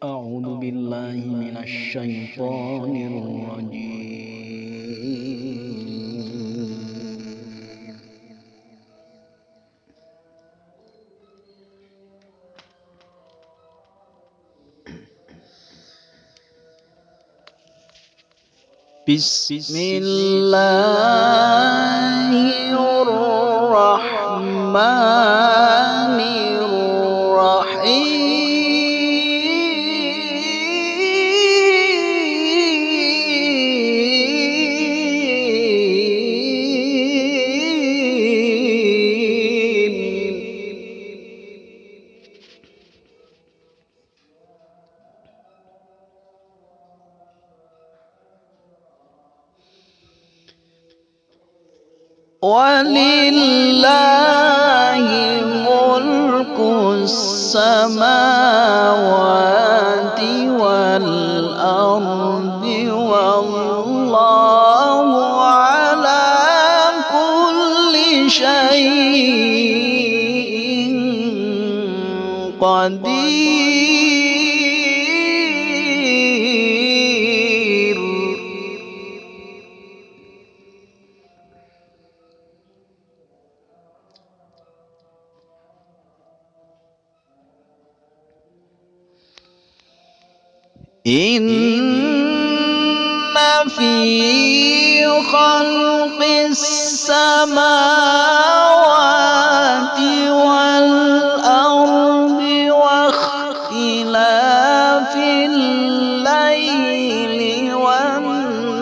أعوذ بالله من الشيطان الرجيم. بسم الله الرحمن الرحيم. ولله ملك السماوات والأرض والله على كل شيء قدير. إن في خلق السماوات والأرض واختلاف الليل والنهار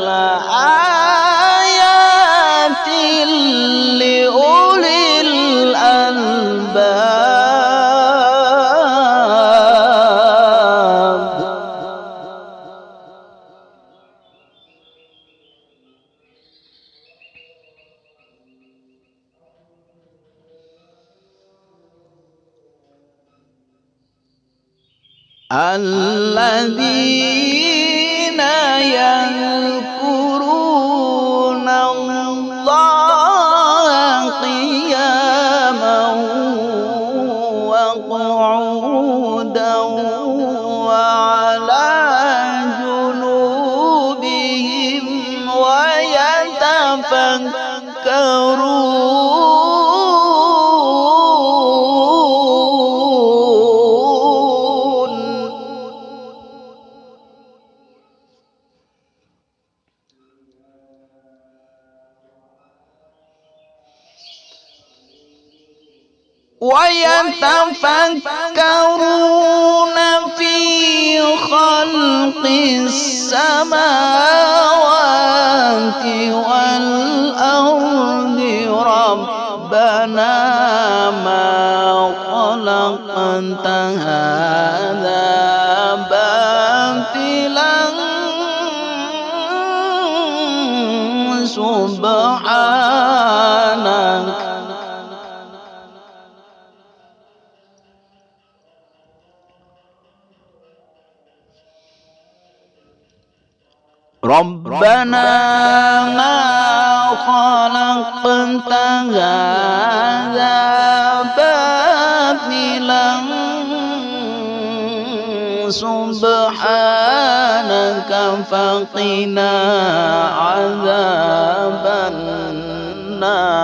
لآيات لأولي الألباب. الذين يذكرون الله قياما وقعودا وعلى جنوبهم ويتفكرون. ويتفكرون في خلق السماوات والأرض ربنا ما خلقت هذا باطلا سبحانك ربنا ما خلقت هذا باطلا سبحانك فقنا عذاب النار.